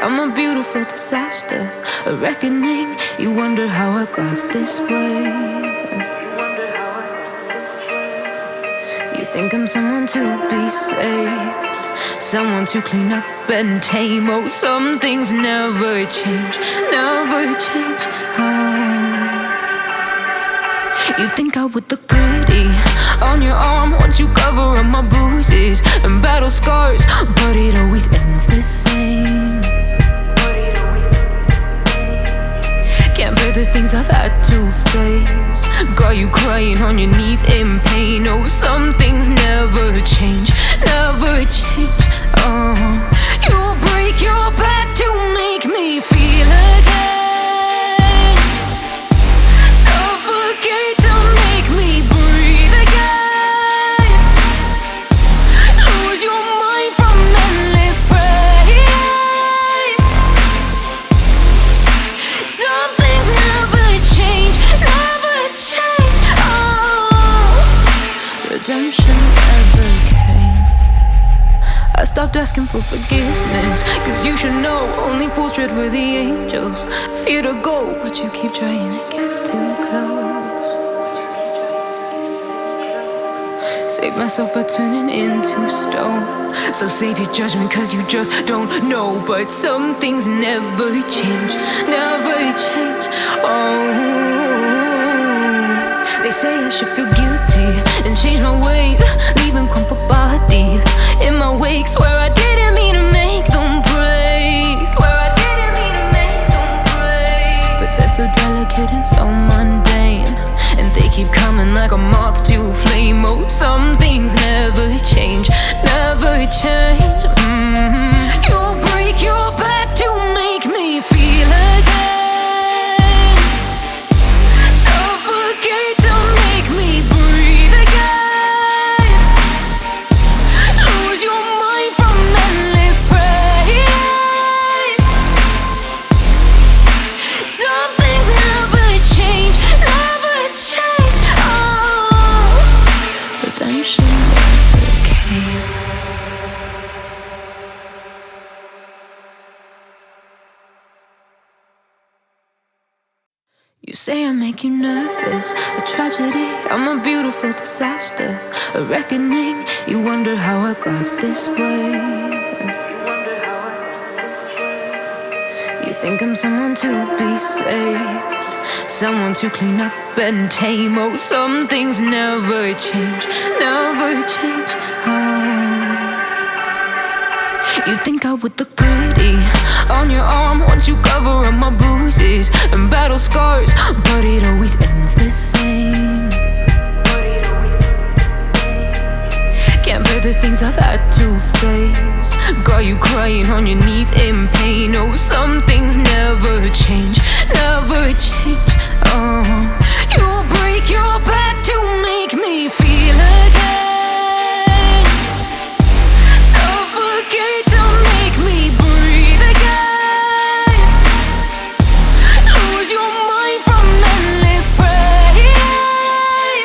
I'm a beautiful disaster, a reckoning. You wonder how I got this way. You think I'm someone to be saved, someone to clean up and tame. Oh, some things never change, never change. You think I would look pretty on your arm once you cover up my bruises and battle scars, but it always ends the same. Can't bear the things I've had to face, got you crying on your knees in pain. Oh, some things never change, never change. You break your back to make me feel again, suffocate to make me breathe again, lose your mind from endless pain. Some things never change, never change. Redemption never came. I stopped asking for forgiveness, cause you should know only fools tread with the angels. Fear to go, but you keep trying to get too close. Save myself by turning into stone. So save your judgment cause you just don't know. But some things never change, never change. They say I should feel guilty and change my ways, leaving crumpled bodies in my wake. Swear I didn't mean to make them break, swear I didn't mean to make them break. But they're so delicate and so mundane, and they keep coming like a moth to a flame. Oh, some things never change, never change. You break your back to make me feel again, suffocate to make me breathe again, lose your mind from endless pain. Some things never change, never change. Redemption never came. You say I make you nervous, a tragedy. I'm a beautiful disaster, a reckoning. You wonder how I got this way. You think I'm someone to be saved, someone to clean up and tame. Oh, some things never change, never change. You think I would look pretty on your arm once you cover up my bruises and battle scars, but it always ends the same. Can't bear the things I've had to face, got you crying on your knees in pain. Oh, some things never change, never change. You break your back to make me feel again, suffocate to make me breathe again, lose your mind from endless pain.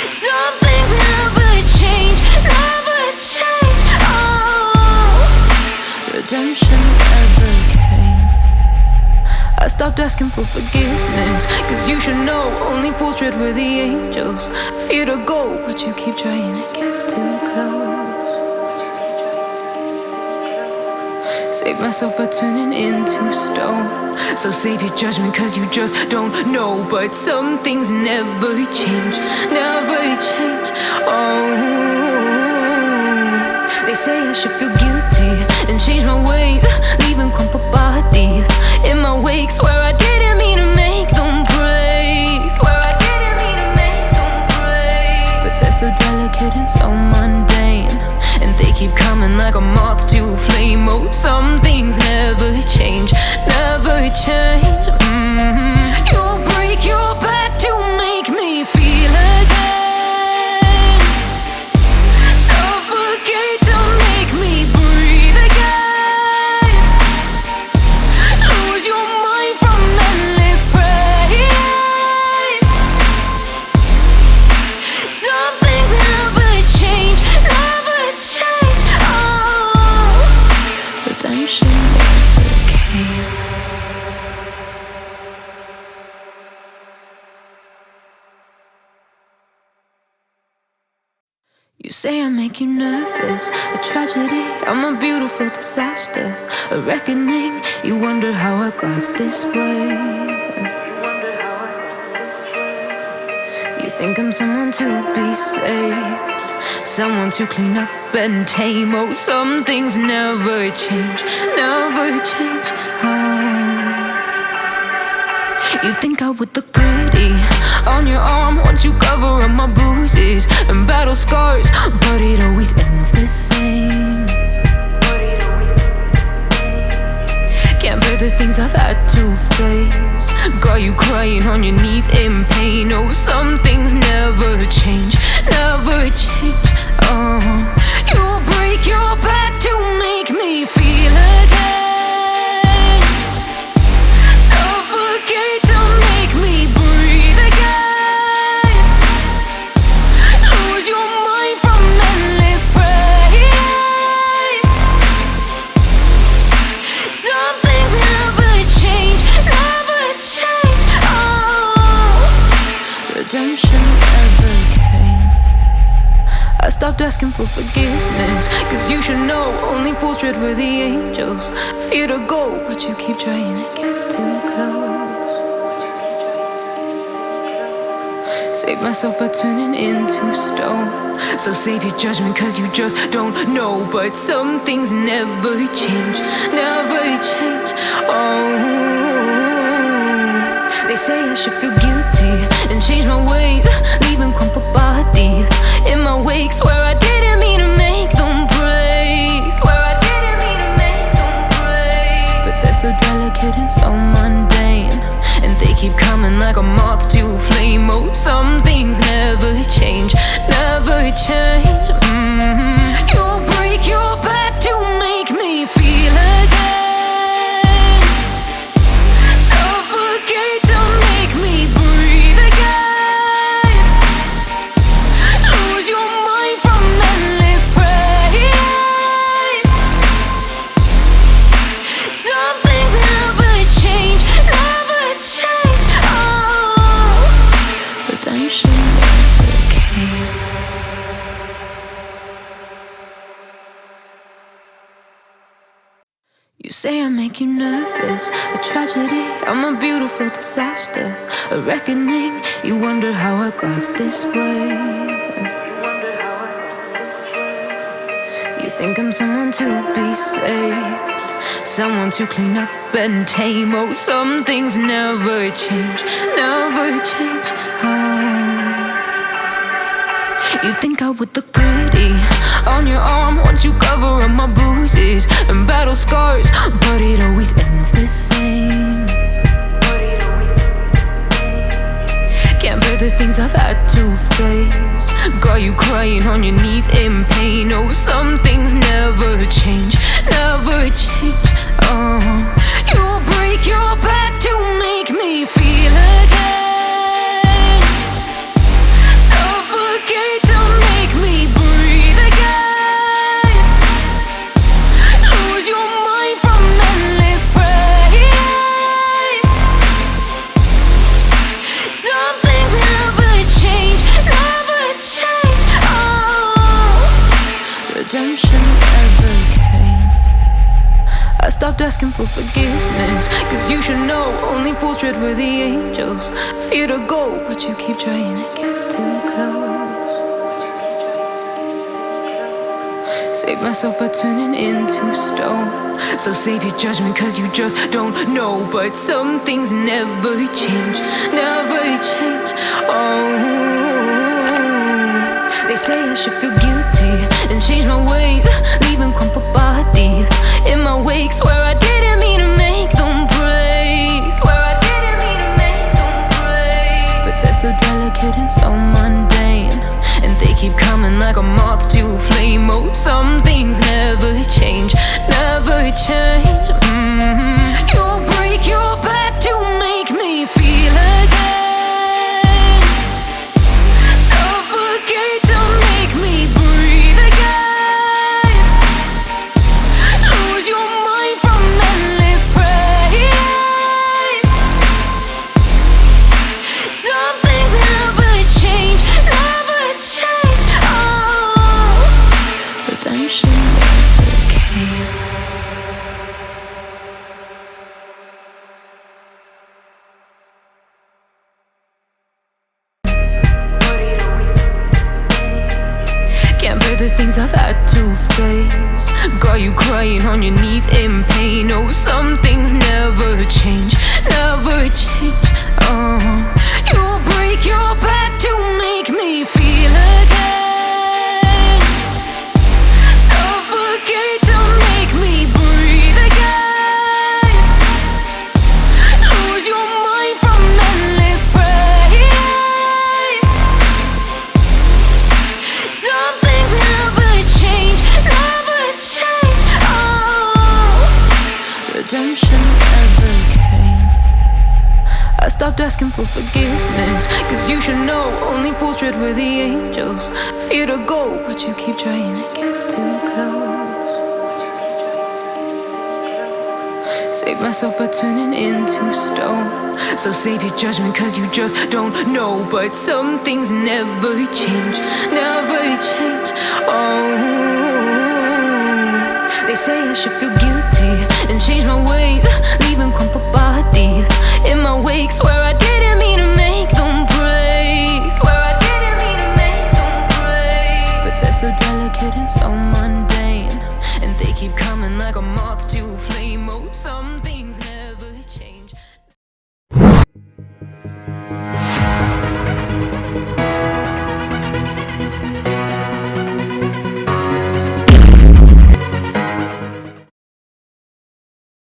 Some things never change, never change. Redemption never came. I stopped asking for forgiveness, cause you should know only fools tread with the angels. Fear to go, but you keep trying to get too close. Save myself by turning into stone. So save your judgment cause you just don't know. But some things never change, never change. They say I should feel guilty and change my ways, leaving crumpled bodies in my wake. Swear I didn't mean to make them break, swear I didn't mean to make them break. But they're so delicate and so mundane, and they keep coming like a moth to a flame. Oh, some things never change, never change. You break You say I make you nervous, a tragedy, I'm a beautiful disaster, a reckoning, you wonder how I got this way. You think I'm someone to be saved, someone to clean up and tame. Oh, some things never change, never change. You think I would look pretty on your arm once you cover up my bruises and battle scars, but it always ends the same. Can't bear the things I've had to face, got you crying on your knees in pain. Oh, some things never change, never change. Oh, you'll break your back to make me feel again, suffocate to make me breathe again, lose your mind from endless pain. Some things never change, never change. Oh, redemption never came. I stopped asking for forgiveness, cause you should know only fools tread where the angels fear to go, but you keep trying to get too close. Save myself by turning into stone, so save your judgment cause you just don't know. But some things never change, never change. Oh, they say I should feel guilty and change my ways, leaving crumpled bodies in my wake. Swear I didn't mean to make them break, swear I didn't mean to make them break. But they're so delicate and so mundane, and they keep coming like a moth to a flame. Oh, some things never change, never change. You'll break your back to make me feel again, suffocate to make me breathe again, lose your mind from endless pain. Some things never change, never change. Oh, redemption never came. You say I make you nervous, a tragedy, I'm a beautiful disaster, a reckoning, you wonder how I got this way. You think I'm someone to be saved, someone to clean up and tame. Oh, some things never change, never change. You think I would look pretty on your arm once you cover up my bruises and battle scars, but it always ends the same. Can't bear the things I've had to face, got you crying on your knees in pain. Oh, some things never change, never change. Oh, you'll break your back to make me feel again, suffocate to make me breathe again, lose your mind from endless pain. Some things never change, never change. Oh, redemption never came. I stopped asking for forgiveness, cause you should know only fools tread where the angels fear to go, but you keep trying to get too close. Save your judgment cause you just don't know. But some things never change, never change. Oh, redemption never came. I stopped asking for forgiveness, cause you should know only fools tread where the angels fear to go, but you keep trying to get too close. Save myself by turning into stone, so save your judgment cause you just don't know. But some things never change, never change. Oh, they say I should feel guilty and change my ways, leaving crumpled bodies in my wake. Swear I didn't mean to make them break, swear I didn't mean to make them break. But they're so delicate and so mundane, and they keep coming like a moth to a flame. Oh, some things never change, never change. You'll break your back to make me feel again, suffocate to make me breathe again, lose your mind from endless pain. Some things never change, never change. Oh, of the things I've had to face got you crying on your knees in pain. Oh, some things never change, never change. Oh, you break your back to make me feel again, suffocate to make me breathe again, lose your mind from endless pain. Some things never change, never change. Oh, redemption never came. I stopped asking for forgiveness, cause you should know only fools tread with the angels. Fear to go, but you keep trying to get too close. Save myself by turning into stone. So save your judgment cause you just don't know. But some things never change, never change. Oh, they say I should feel guilty and change my ways, leaving crumpled bodies in my wake. Swear I didn't mean to make them break, swear I didn't mean to make them break. But they're so delicate and so mundane, and they keep coming like a moth to a flame. Oh, some things never